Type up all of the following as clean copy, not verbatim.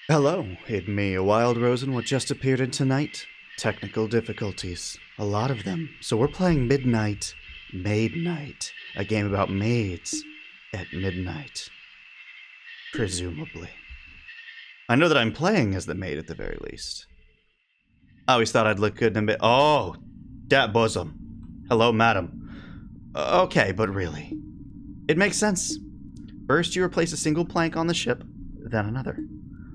Hello, it me, WildRozen, what just appeared in tonight. Technical difficulties. A lot of them. So we're playing Maid Night. A game about maids at midnight. Presumably. I know that I'm playing as the maid at the very least. I always thought I'd look good in a bit. Oh, dat bosom. Hello, madam. Okay, but really. It makes sense. First, you replace a single plank on the ship, then another.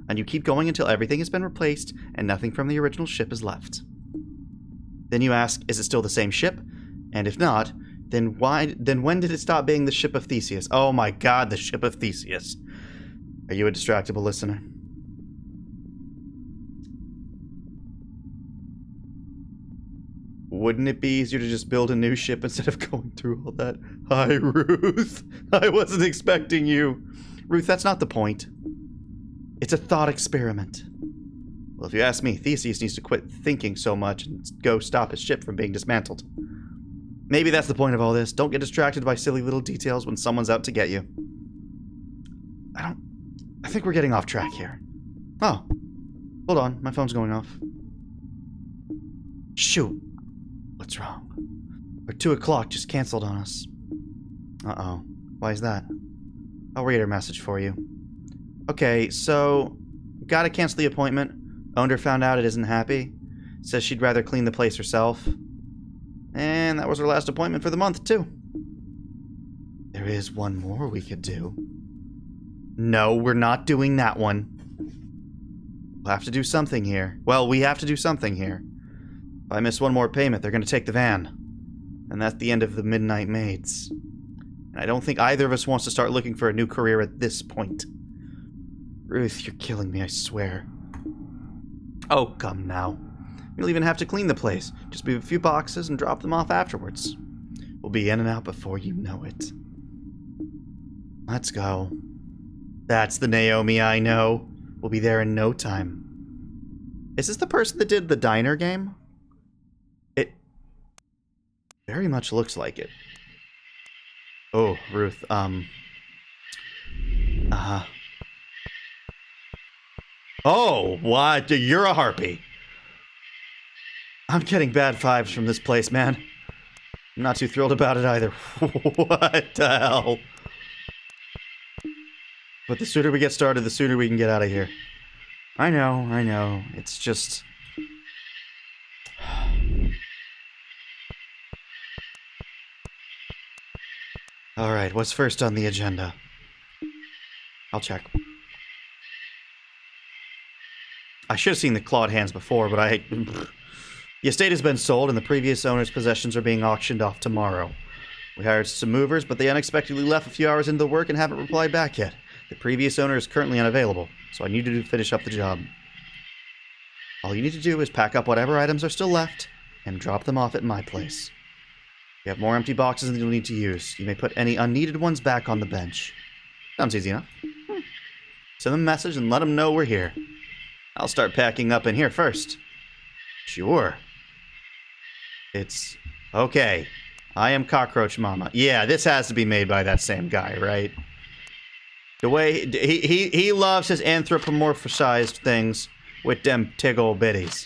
And you keep going until everything has been replaced and nothing from the original ship is left. Then you ask, is it still the same ship? And if not, then when did it stop being the ship of Theseus? Oh my god, the ship of Theseus. Are you a distractible listener? Wouldn't it be easier to just build a new ship instead of going through all that? Hi, Ruth. I wasn't expecting you. Ruth, that's not the point. It's a thought experiment. Well, if you ask me, Theseus needs to quit thinking so much and go stop his ship from being dismantled. Maybe that's the point of all this. Don't get distracted by silly little details when someone's out to get you. I think we're getting off track here. Oh. Hold on, my phone's going off. Shoot. What's wrong? Our 2 o'clock just canceled on us. Uh-oh. Why is that? I'll read her message for you. Okay, so gotta cancel the appointment. Owner found out it isn't happy. Says she'd rather clean the place herself. And that was her last appointment for the month, too. There is one more we could do. No, we're not doing that one. We'll have to do something here. Well, we have to do something here. If I miss one more payment, they're gonna take the van. And that's the end of the Midnight Maids. And I don't think either of us wants to start looking for a new career at this point. Ruth, you're killing me, I swear. Oh, come now. We'll even have to clean the place. Just move a few boxes and drop them off afterwards. We'll be in and out before you know it. Let's go. That's the Naomi I know. We'll be there in no time. Is this the person that did the diner game? It very much looks like it. Oh, Ruth, Oh, what? You're a harpy. I'm getting bad vibes from this place, man. I'm not too thrilled about it either. What the hell? But the sooner we get started, the sooner we can get out of here. I know. It's just... Alright, what's first on the agenda? I'll check. I should have seen the clawed hands before, but the estate has been sold and the previous owner's possessions are being auctioned off tomorrow. We hired some movers, but they unexpectedly left a few hours into the work and haven't replied back yet. The previous owner is currently unavailable, so I need you to finish up the job. All you need to do is pack up whatever items are still left and drop them off at my place. We have more empty boxes than you'll need to use. You may put any unneeded ones back on the bench. Sounds easy enough. Send them a message and let them know we're here. I'll start packing up in here first. Sure. It's... okay. I am Cockroach Mama. Yeah, this has to be made by that same guy, right? The way... he loves his anthropomorphized things with them tiggle bitties.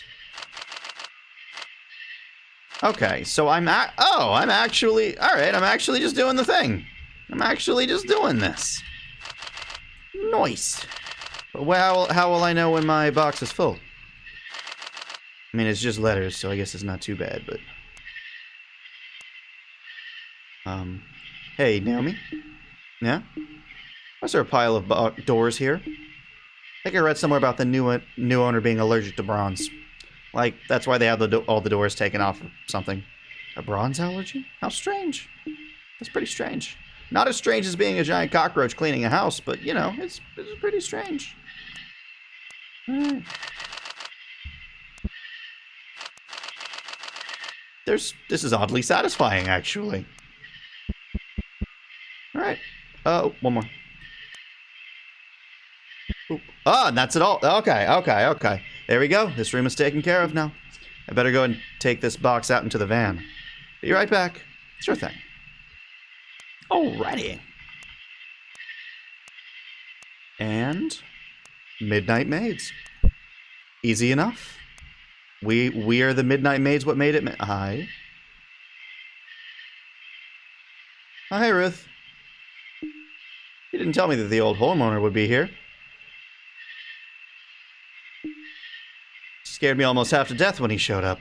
Okay, so I'm actually... Alright, I'm actually just doing the thing. I'm actually just doing this. Nice. Well, how will I know when my box is full? I mean, it's just letters, so I guess it's not too bad, but... Hey, Naomi? Yeah? Why's there a pile of doors here? I think I read somewhere about the new owner being allergic to bronze. Like, that's why they have all the doors taken off or something. A bronze allergy? How strange. That's pretty strange. Not as strange as being a giant cockroach cleaning a house, but, you know, it's pretty strange. Alright. This is oddly satisfying, actually. Alright. One more. Oop. Ah, and that's it all. Okay. There we go. This room is taken care of now. I better go and take this box out into the van. Be right back. Sure thing. Alrighty. And Midnight Maids. Easy enough. We are the Midnight Maids. What made it? Hi. Oh, hey, Ruth. You didn't tell me that the old homeowner would be here. Scared me almost half to death when he showed up.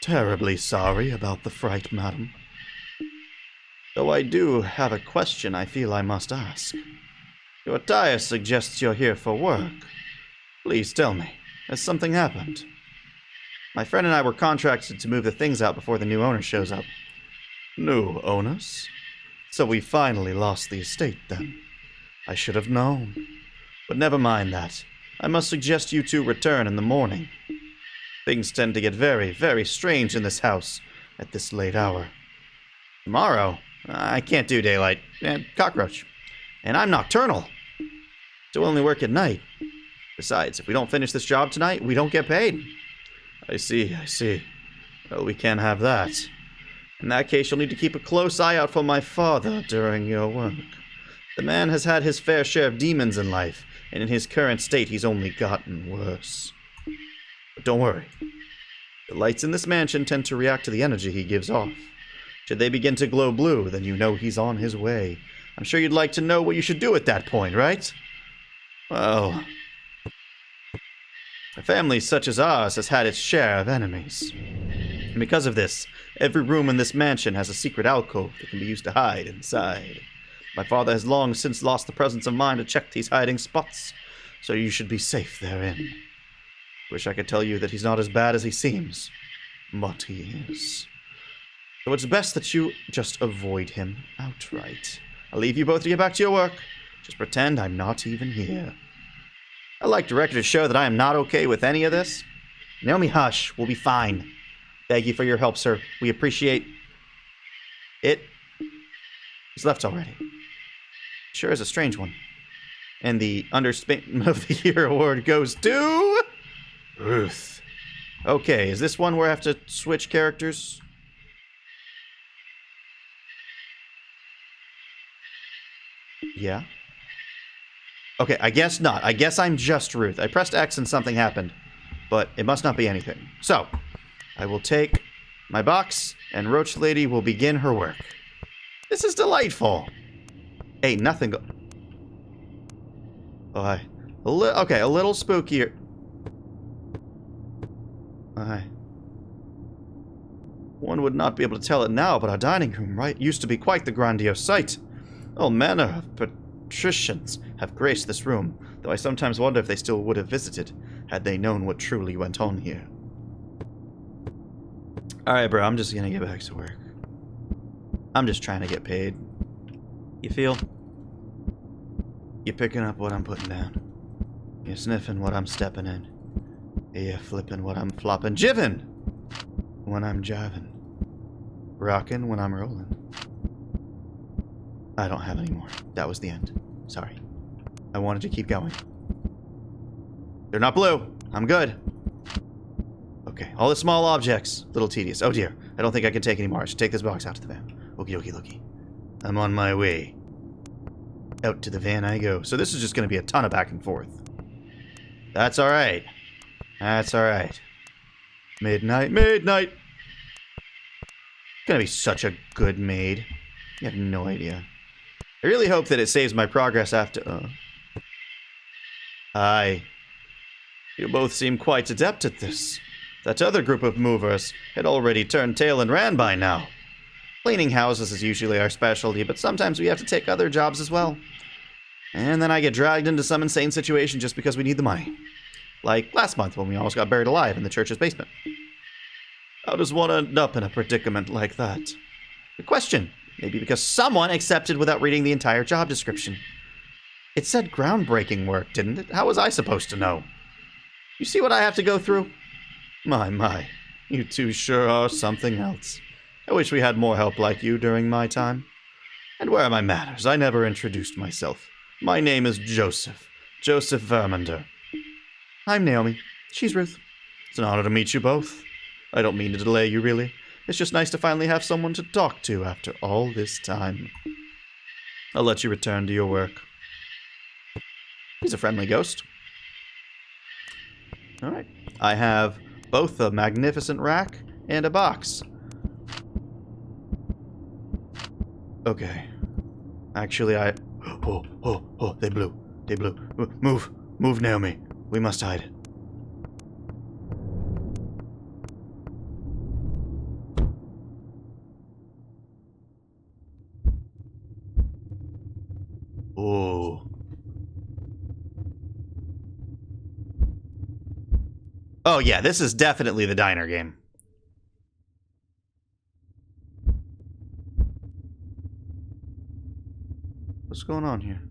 Terribly sorry about the fright, madam. Though I do have a question I feel I must ask. Your attire suggests you're here for work. Please tell me, has something happened? My friend and I were contracted to move the things out before the new owner shows up. New owners? So we finally lost the estate, then. I should have known. But never mind that. I must suggest you two return in the morning. Things tend to get very, very strange in this house at this late hour. Tomorrow? I can't do daylight. Cockroach. And I'm nocturnal. So only work at night. Besides, if we don't finish this job tonight, we don't get paid. I see. Well, we can't have that. In that case, you'll need to keep a close eye out for my father during your work. The man has had his fair share of demons in life, and in his current state, he's only gotten worse. But don't worry. The lights in this mansion tend to react to the energy he gives off. Should they begin to glow blue, then you know he's on his way. I'm sure you'd like to know what you should do at that point, right? Well, a family such as ours has had its share of enemies. And because of this, every room in this mansion has a secret alcove that can be used to hide inside. My father has long since lost the presence of mind to check these hiding spots, so you should be safe therein. Wish I could tell you that he's not as bad as he seems, but he is. So it's best that you just avoid him outright. I'll leave you both to get back to your work. Just pretend I'm not even here. I'd like the record to show that I am not okay with any of this. Naomi, hush. We'll be fine. Thank you for your help, sir. We appreciate it. He's left already. Sure is a strange one. And the Understatement of the Year award goes to Ruth. Okay, is this one where I have to switch characters? Yeah. Okay, I guess not. I guess I'm just Ruth. I pressed X and something happened. But it must not be anything. So, I will take my box, and Roach Lady will begin her work. This is delightful. Hey, nothing go... Oh, hi. Okay, a little spookier. Oh, hi. One would not be able to tell it now, but our dining room, right, used to be quite the grandiose sight. All manner of patricians have graced this room, though I sometimes wonder if they still would have visited, had they known what truly went on here. Alright, bro, I'm just gonna get back to work. I'm just trying to get paid. You feel? You're picking up what I'm putting down. You're sniffing what I'm stepping in. You're flipping what I'm flopping. Jivin! When I'm jiving. Rocking when I'm rolling. I don't have any more. That was the end. Sorry. I wanted to keep going. They're not blue. I'm good. Okay, all the small objects. Little tedious. Oh dear. I don't think I can take any more. I should take this box out to the van. Okie dokie dokie. I'm on my way. Out to the van I go. So this is just going to be a ton of back and forth. That's alright. That's alright. Midnight, midnight! Gonna be such a good maid. You have no idea. I really hope that it saves my progress after... Hi. You both seem quite adept at this. That other group of movers had already turned tail and ran by now. Cleaning houses is usually our specialty, but sometimes we have to take other jobs as well. And then I get dragged into some insane situation just because we need the money. Like last month when we almost got buried alive in the church's basement. How does one end up in a predicament like that? Good question. Maybe because someone accepted without reading the entire job description. It said groundbreaking work, didn't it? How was I supposed to know? You see what I have to go through? My. You two sure are something else. I wish we had more help like you during my time. And where are my manners? I never introduced myself. My name is Joseph. Joseph Vermander. I'm Naomi. She's Ruth. It's an honor to meet you both. I don't mean to delay you, really. It's just nice to finally have someone to talk to after all this time. I'll let you return to your work. He's a friendly ghost. Alright. I have both a magnificent rack and a box. Okay. Actually, Oh, they blew. They blew. Move. Move, Naomi. We must hide. Oh. Oh, yeah, this is definitely the diner game. What's going on here?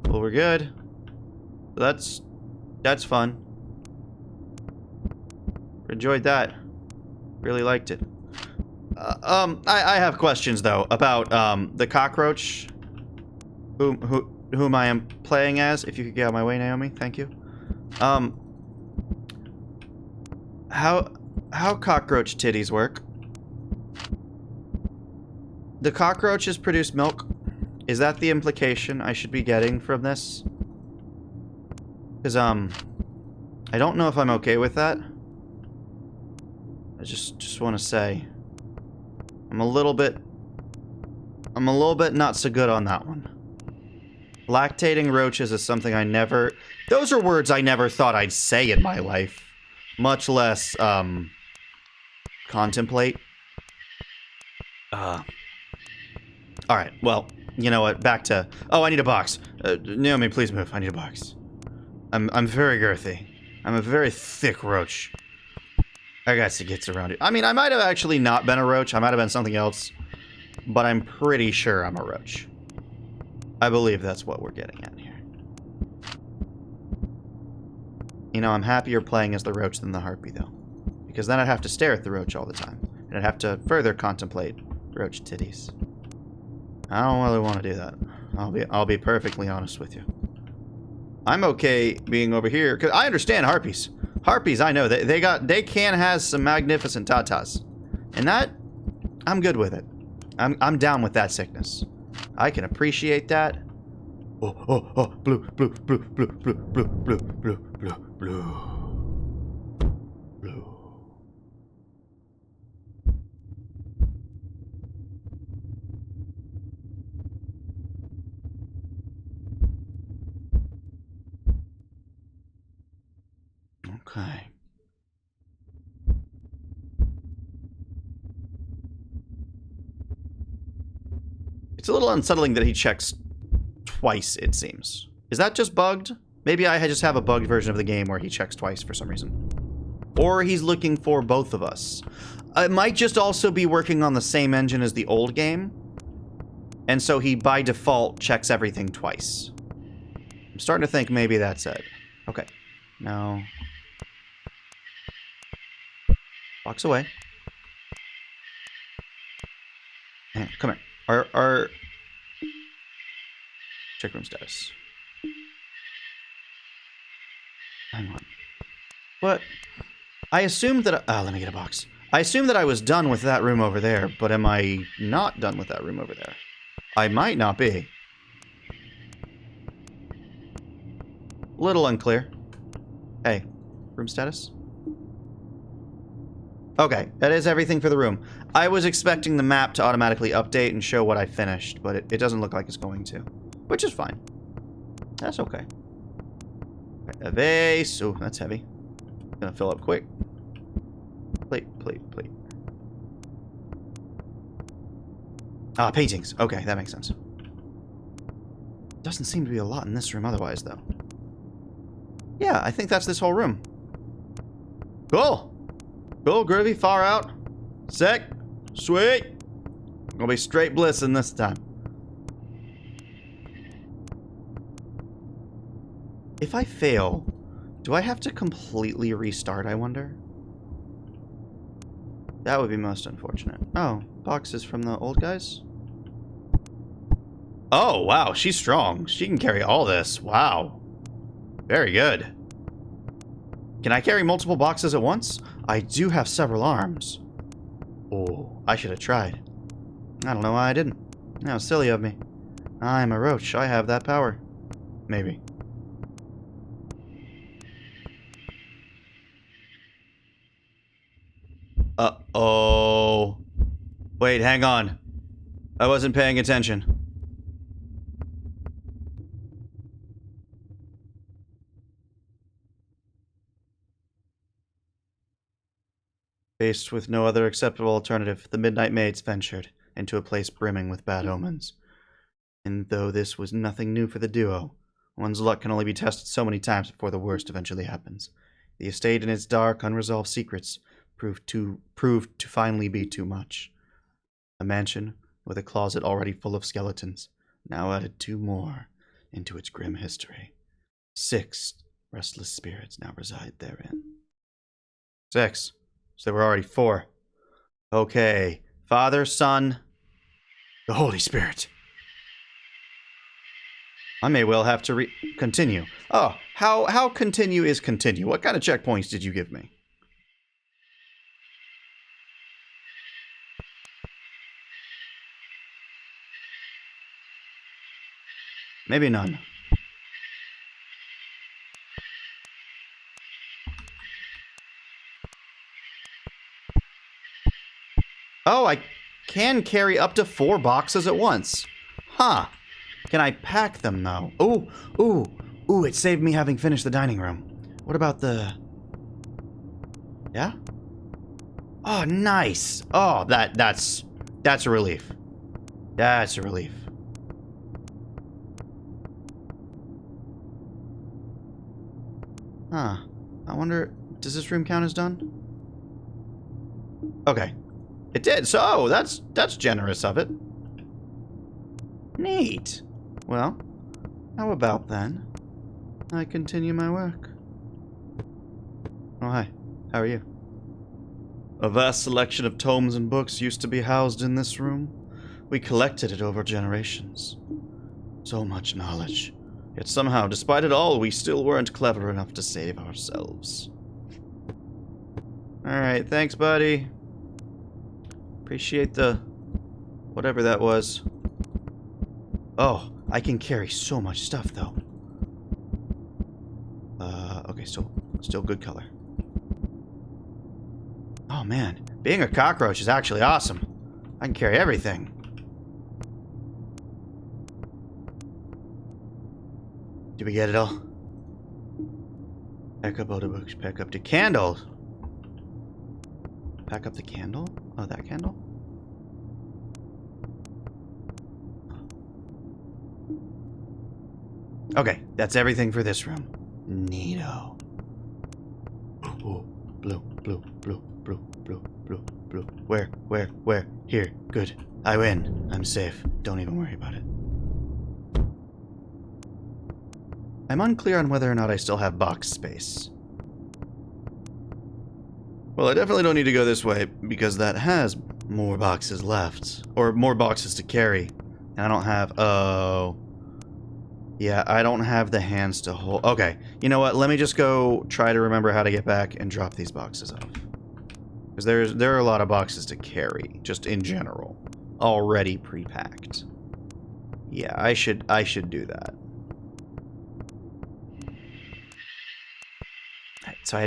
Well, we're good. That's fun. Enjoyed that. Really liked it. I have questions though about the cockroach whom I am playing as. If you could get out of my way, Naomi, thank you. How cockroach titties work? The cockroaches produce milk? Is that the implication I should be getting from this? Because I don't know if I'm okay with that. I just want to say I'm a little bit not so good on that one. Lactating roaches is something I never... Those are words I never thought I'd say in my life. Much less, contemplate. Alright, well, you know what, back to... Oh, I need a box. Naomi, please move. I need a box. I'm very girthy. I'm a very thick roach. I guess it gets around it. I mean, I might have actually not been a roach. I might have been something else. But I'm pretty sure I'm a roach. I believe that's what we're getting at here. You know, I'm happier playing as the roach than the harpy, though. Because then I'd have to stare at the roach all the time. And I'd have to further contemplate roach titties. I don't really want to do that. I'll be perfectly honest with you. I'm okay being over here, because I understand harpies. Harpies, I know, they can has some magnificent tatas. And that, I'm good with it. I'm down with that sickness. I can appreciate that. Oh, blue, blue, blue, blue, blue, blue, blue, blue, blue, blue. Blue. Okay. It's a little unsettling that he checks twice, it seems. Is that just bugged? Maybe I just have a bugged version of the game where he checks twice for some reason. Or he's looking for both of us. It might just also be working on the same engine as the old game. And so he, by default, checks everything twice. I'm starting to think maybe that's it. Okay. No. Walks away. Hey, come here. Our check room status. Hang on. What? I assumed that... let me get a box. I assumed that I was done with that room over there, but am I not done with that room over there? I might not be. Little unclear. Hey, room status? Okay, that is everything for the room. I was expecting the map to automatically update and show what I finished, but it doesn't look like it's going to. Which is fine. That's okay. A vase. Oh, that's heavy. Gonna fill up quick. Plate, plate, plate. Ah, paintings. Okay, that makes sense. Doesn't seem to be a lot in this room otherwise, though. Yeah, I think that's this whole room. Cool. Cool, groovy, far out. Sick. Sweet. Gonna be straight blissing this time. If I fail, do I have to completely restart, I wonder? That would be most unfortunate. Oh, boxes from the old guys? Oh, wow, she's strong. She can carry all this. Wow. Very good. Can I carry multiple boxes at once? I do have several arms. Oh, I should have tried. I don't know why I didn't. How silly of me. I'm a roach. I have that power. Maybe. Uh-oh. Wait, hang on. I wasn't paying attention. Faced with no other acceptable alternative, the Midnight Maids ventured into a place brimming with bad omens. And though this was nothing new for the duo, one's luck can only be tested so many times before the worst eventually happens. The estate and its dark, unresolved secrets proved to finally be too much. A mansion with a closet already full of skeletons now added 2 more into its grim history. 6 restless spirits now reside therein. 6. So there were already 4. Okay. Father, Son, the Holy Spirit. I may well have to continue. Oh, how continue is continue? What kind of checkpoints did you give me? Maybe none. Oh, I can carry up to 4 boxes at once. Huh. Can I pack them, though? Ooh, it saved me having finished the dining room. What about the... Yeah? Oh, nice. Oh, that's a relief. That's a relief. Huh. I wonder, does this room count as done? Okay. It did, so that's generous of it. Neat. Well, how about then I continue my work? Oh, hi. How are you? A vast selection of tomes and books used to be housed in this room. We collected it over generations. So much knowledge. Yet somehow, despite it all, we still weren't clever enough to save ourselves. Alright, thanks, buddy. Appreciate the... whatever that was. Oh, I can carry so much stuff, though. Okay, still good color. Oh, man. Being a cockroach is actually awesome. I can carry everything. Did we get it all? Pack up all the books. Pack up the candles. Pack up the candle? Oh, that candle? Okay, that's everything for this room. Neato. Oh, blue, blue, blue, blue, blue, blue, blue. Where? Here, good. I win. I'm safe. Don't even worry about it. I'm unclear on whether or not I still have box space. Well, I definitely don't need to go this way, because that has more boxes left. Or more boxes to carry. And I don't have... Oh... Yeah, I don't have the hands to hold... Okay, you know what? Let me just go try to remember how to get back and drop these boxes off. Because there are a lot of boxes to carry, just in general. Already pre-packed. Yeah, I should do that. Right, so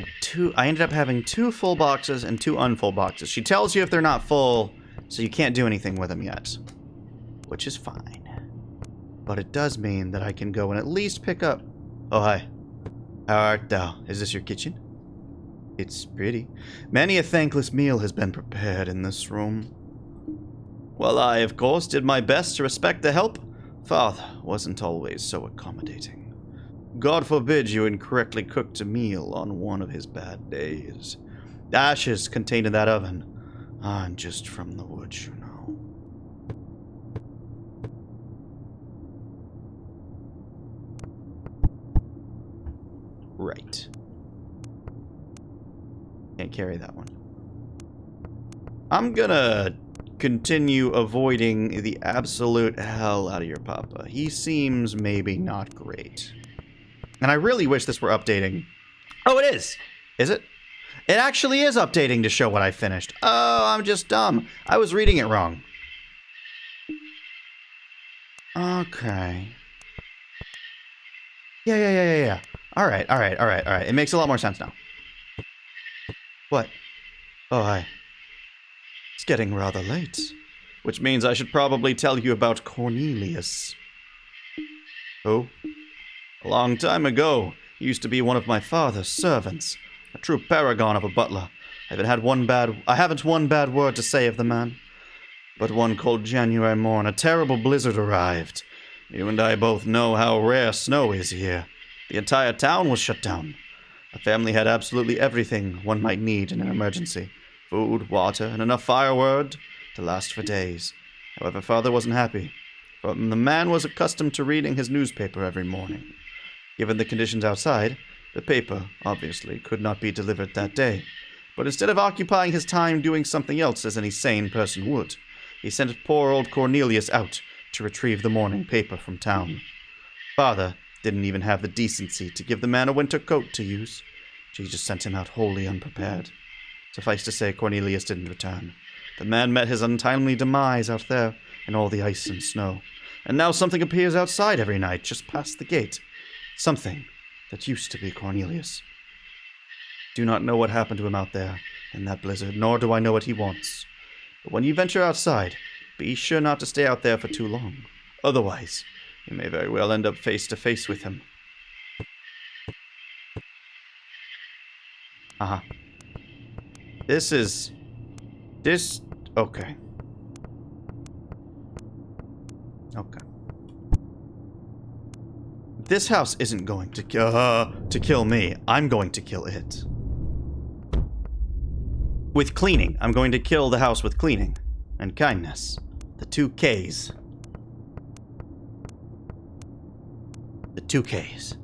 I ended up having 2 full boxes and 2 unfull boxes. She tells you if they're not full, so you can't do anything with them yet. Which is fine. But it does mean that I can go and at least pick up... Oh, hi. How art thou? Is this your kitchen? It's pretty. Many a thankless meal has been prepared in this room. Well, I, of course, did my best to respect the help. Father wasn't always so accommodating. God forbid you incorrectly cooked a meal on one of his bad days. The ashes contained in that oven aren't just from the wood, you know. Right. Can't carry that one. I'm gonna continue avoiding the absolute hell out of your papa. He seems maybe not great. And I really wish this were updating. Oh, it is! Is it? It actually is updating to show what I finished. Oh, I'm just dumb. I was reading it wrong. Okay. Yeah. Alright. It makes a lot more sense now. What? Oh, hi. It's getting rather late. Which means I should probably tell you about Cornelius. Oh? A long time ago, he used to be one of my father's servants. A true paragon of a butler. I haven't one bad word to say of the man. But one cold January morn, a terrible blizzard arrived. You and I both know how rare snow is here. The entire town was shut down. The family had absolutely everything one might need in an emergency. Food, water, and enough firewood to last for days. However, father wasn't happy. For the man was accustomed to reading his newspaper every morning. Given the conditions outside, the paper, obviously, could not be delivered that day. But instead of occupying his time doing something else as any sane person would, he sent poor old Cornelius out to retrieve the morning paper from town. Father didn't even have the decency to give the man a winter coat to use. He just sent him out wholly unprepared. Suffice to say, Cornelius didn't return. The man met his untimely demise out there in all the ice and snow. And now something appears outside every night, just past the gate. Something that used to be Cornelius. Do not know what happened to him out there in that blizzard, nor do I know what he wants. But when you venture outside, be sure not to stay out there for too long. Otherwise, you may very well end up face to face with him. Okay. This house isn't going to kill me. I'm going to kill it. With cleaning. I'm going to kill the house with cleaning. And kindness. The 2 Ks. The 2 Ks.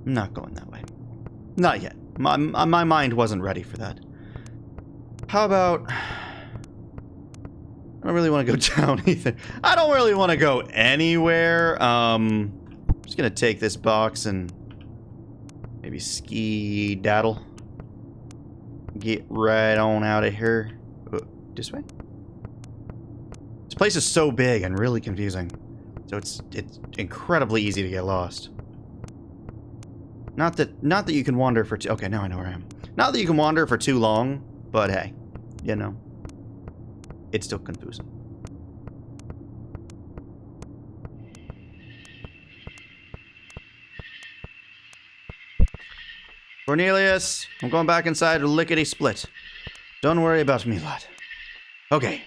I'm not going that way. Not yet. My mind wasn't ready for that. How about... I don't really want to go down either. I don't really want to go anywhere. I'm just going to take this box and maybe ski-daddle. Get right on out of here. This way? This place is so big and really confusing. So it's incredibly easy to get lost. Not that you can wander for too... Okay, now I know where I am. Not that you can wander for too long, but hey, you know. It's still confusing. Cornelius, I'm going back inside lickety-split. Don't worry about me, lad. Okay.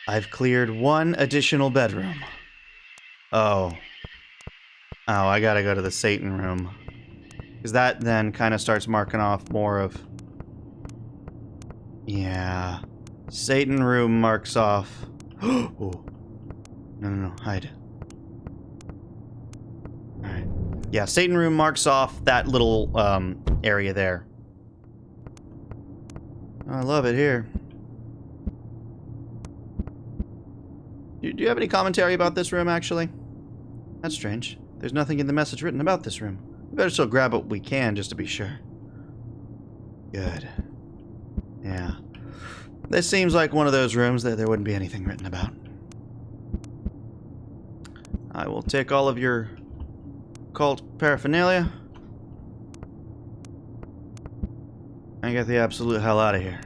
I've cleared 1 additional bedroom. Oh, I gotta go to the Satan room. Because that then kind of starts marking off more of... Yeah. Satan room marks off... Oh. No. Hide. Alright. Yeah, Satan room marks off that little, area there. Oh, I love it here. Do you have any commentary about this room, actually? That's strange. There's nothing in the message written about this room. We better still grab what we can, just to be sure. Good. Yeah. This seems like one of those rooms that there wouldn't be anything written about. I will take all of your occult paraphernalia and get the absolute hell out of here.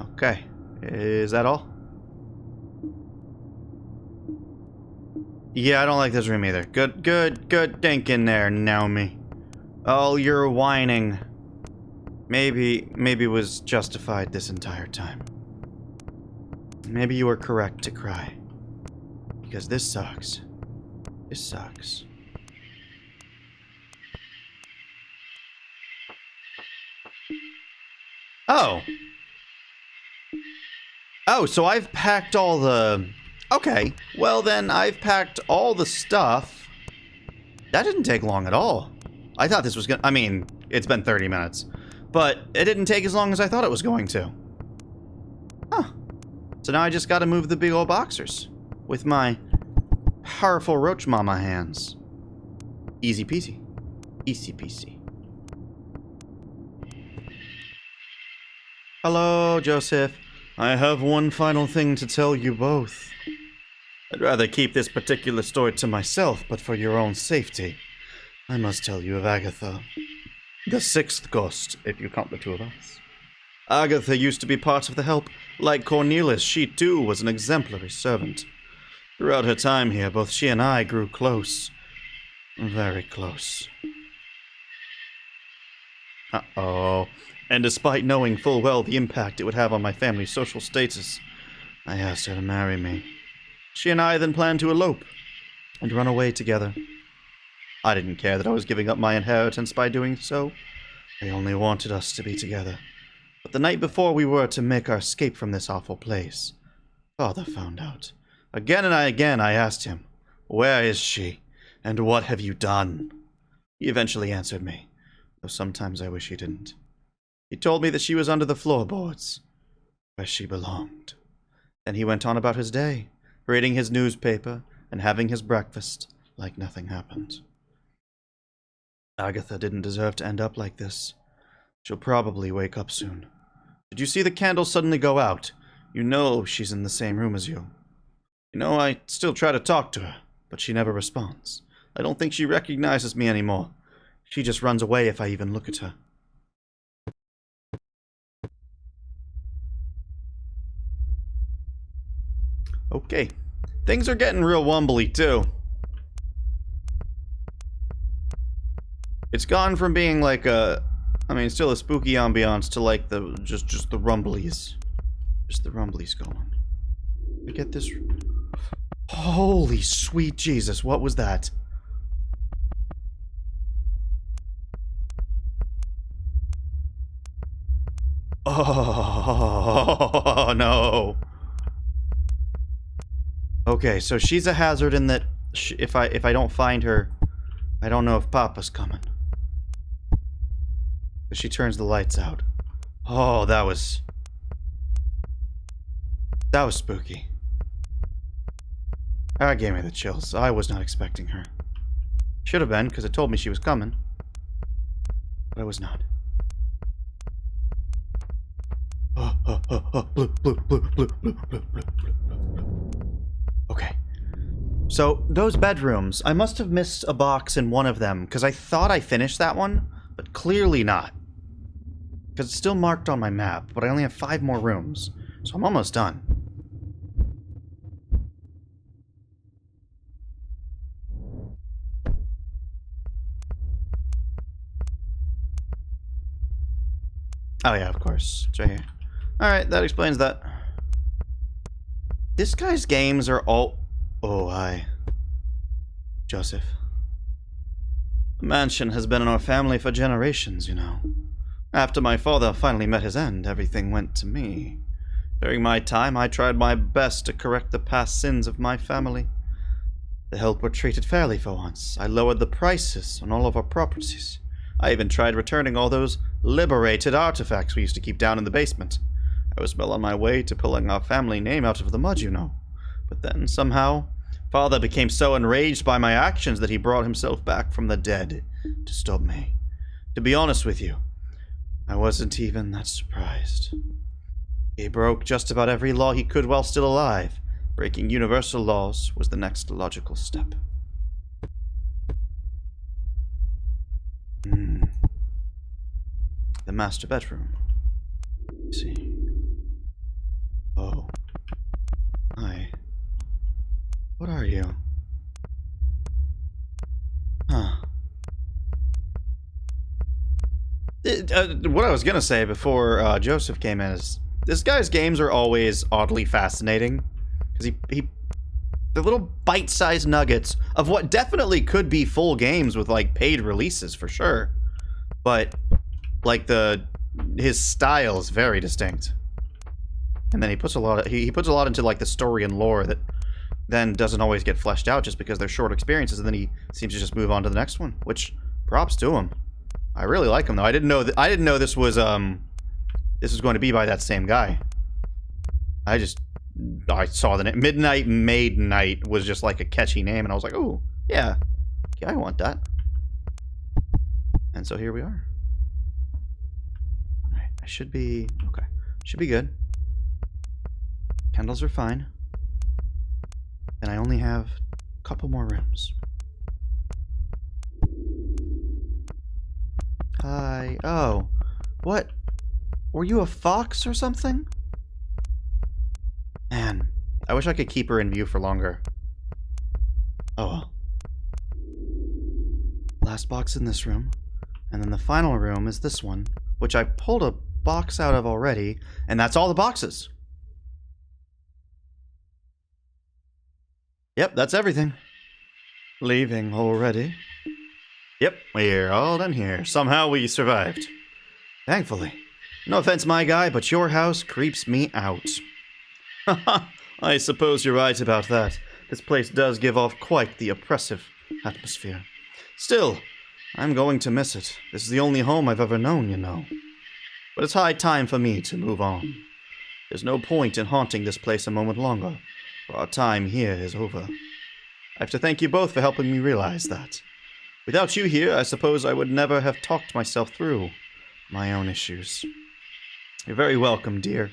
Okay. Is that all? Yeah, I don't like this room either. Good thinking there, Naomi. All your whining maybe was justified this entire time. Maybe you were correct to cry. Because this sucks. This sucks. Oh. Oh, so I've packed all the... Okay, well then, I've packed all the stuff. That didn't take long at all. I thought this was gonna... I mean, it's been 30 minutes. But it didn't take as long as I thought it was going to. So now I just gotta move the big old boxers with my powerful roach mama hands. Easy peasy. Easy peasy. Hello, Joseph. I have one final thing to tell you both. I'd rather keep this particular story to myself, but for your own safety, I must tell you of Agatha. The sixth ghost, if you count the two of us. Agatha used to be part of the help. Like Cornelius, she too was an exemplary servant. Throughout her time here, both she and I grew close. Very close. Uh-oh. And despite knowing full well the impact it would have on my family's social status, I asked her to marry me. She and I then planned to elope and run away together. I didn't care that I was giving up my inheritance by doing so. I only wanted us to be together. But the night before we were to make our escape from this awful place, Father found out. Again and again I asked him, "Where is she? And what have you done?" He eventually answered me, though sometimes I wish he didn't. He told me that she was under the floorboards, where she belonged. Then he went on about his day, reading his newspaper and having his breakfast like nothing happened. Agatha didn't deserve to end up like this. She'll probably wake up soon. Did you see the candle suddenly go out? You know she's in the same room as you. You know, I still try to talk to her, but she never responds. I don't think she recognizes me anymore. She just runs away if I even look at her. Okay. Things are getting real wumbly, too. It's gone from being like still a spooky ambiance to like the, just the rumblies. Just the rumblies going. I get this... Holy sweet Jesus, what was that? Oh, no. Okay, so she's a hazard in that if I don't find her, I don't know if Papa's coming. She turns the lights out. Oh, that was spooky. That gave me the chills. I was not expecting her. Should have been, because it told me she was coming. But I was not. Okay. So, those bedrooms, I must have missed a box in one of them, because I thought I finished that one, but clearly not. Because it's still marked on my map, but I only have 5 more rooms, so I'm almost done. Oh yeah, of course. It's right here. Alright, that explains that. This guy's games are all... Oh, hi. Joseph. The mansion has been in our family for generations, you know. After my father finally met his end, everything went to me. During my time, I tried my best to correct the past sins of my family. The help were treated fairly for once. I lowered the prices on all of our properties. I even tried returning all those liberated artifacts we used to keep down in the basement. I was well on my way to pulling our family name out of the mud, you know. But then, somehow, Father became so enraged by my actions that he brought himself back from the dead to stop me. To be honest with you, I wasn't even that surprised. He broke just about every law he could while still alive. Breaking universal laws was the next logical step. The master bedroom. Let's see. Oh. Hi. What are you? Huh. What I was gonna say before Joseph came in is this guy's games are always oddly fascinating because he the little bite-sized nuggets of what definitely could be full games with like paid releases for sure, but like his style is very distinct, and then he puts a lot into like the story and lore that then doesn't always get fleshed out just because they're short experiences, and then he seems to just move on to the next one, which props to him. I really like him though. I didn't know this was going to be by that same guy. I just I saw the name. Midnight Maid Night was just like a catchy name, and I was like, oh, yeah. Yeah, I want that. And so here we are. Alright, I should be... okay. Should be good. Candles are fine. And I only have a couple more rooms. Hi. Oh. What? Were you a fox or something? Man, I wish I could keep her in view for longer. Oh well. Last box in this room. And then the final room is this one, which I pulled a box out of already, and that's all the boxes. Yep, that's everything. Leaving already? Yep, we're all done here. Somehow we survived. Thankfully. No offense, my guy, but your house creeps me out. Haha, I suppose you're right about that. This place does give off quite the oppressive atmosphere. Still, I'm going to miss it. This is the only home I've ever known, you know. But it's high time for me to move on. There's no point in haunting this place a moment longer, for our time here is over. I have to thank you both for helping me realize that. Without you here, I suppose I would never have talked myself through my own issues. You're very welcome, dear.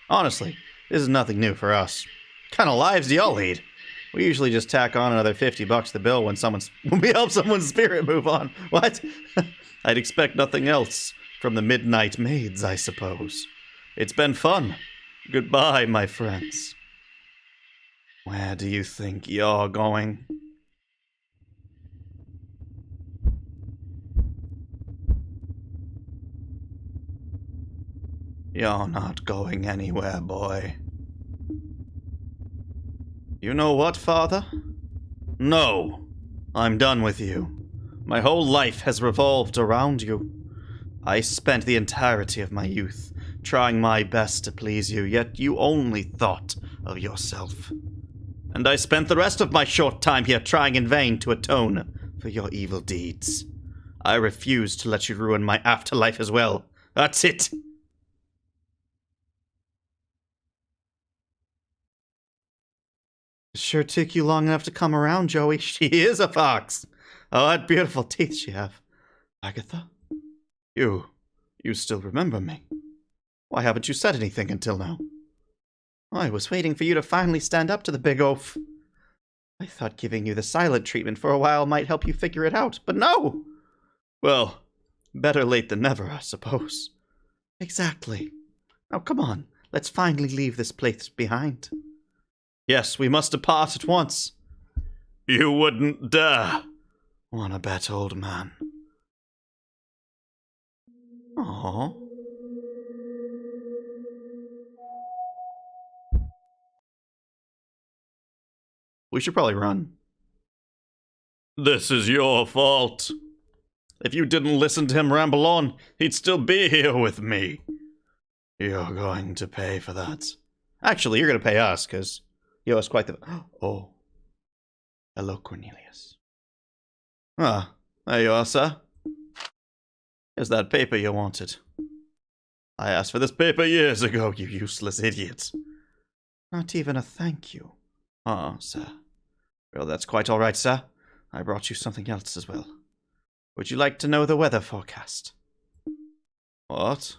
Honestly, this is nothing new for us. What kind of lives do y'all lead? We usually just tack on another $50 to the bill when we help someone's spirit move on. What? I'd expect nothing else from the Midnight Maids, I suppose. It's been fun. Goodbye, my friends. Where do you think you're going? You're not going anywhere, boy. You know what, Father? No. I'm done with you. My whole life has revolved around you. I spent the entirety of my youth trying my best to please you, yet you only thought of yourself. And I spent the rest of my short time here trying in vain to atone for your evil deeds. I refuse to let you ruin my afterlife as well. That's it. It sure took you long enough to come around, Joey. She is a fox. Oh, what beautiful teeth she have. Agatha? You still remember me. Why haven't you said anything until now? I was waiting for you to finally stand up to the big oaf. I thought giving you the silent treatment for a while might help you figure it out, but no! Well, better late than never, I suppose. Exactly. Now come on, let's finally leave this place behind. Yes, we must depart at once. You wouldn't dare. Wanna bet, old man? Aww. We should probably run. This is your fault. If you didn't listen to him ramble on, he'd still be here with me. You're going to pay for that. Actually, you're going to pay us, because you owe us quite the... Oh. Hello, Cornelius. Ah, there you are, sir. Here's that paper you wanted. I asked for this paper years ago, you useless idiot. Not even a thank you. Ah, sir. Well, that's quite all right, sir. I brought you something else as well. Would you like to know the weather forecast? What?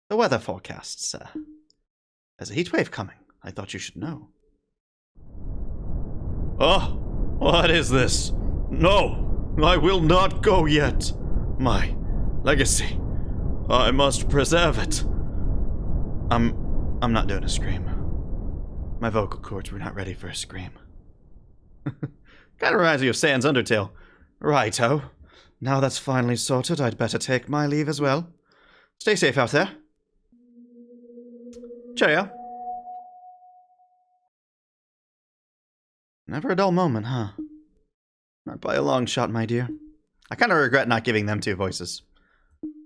The weather forecast, sir. There's a heat wave coming. I thought you should know. Oh, what is this? No, I will not go yet. My legacy. I must preserve it. I'm not doing a scream. My vocal cords were not ready for a scream. Kind of reminds me of Sans Undertale. Righto. Now that's finally sorted, I'd better take my leave as well. Stay safe out there. Cheerio. Never a dull moment, huh? Not by a long shot, my dear. I kind of regret not giving them two voices.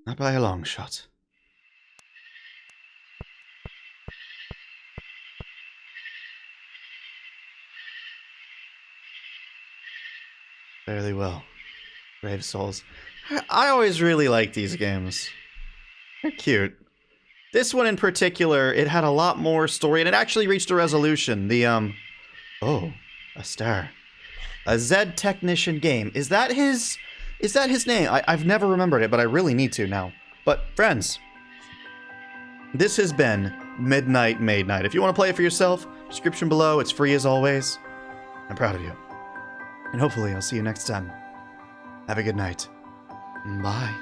Not by a long shot. Fairly well. Brave souls. I always really like these games. They're cute. This one in particular, it had a lot more story, and it actually reached a resolution. Oh, a star. A Z Technician game. Is that his name? I've never remembered it, but I really need to now. But, friends, this has been Midnight Maid Night. If you want to play it for yourself, description below, it's free as always. I'm proud of you. And hopefully I'll see you next time. Have a good night. Bye.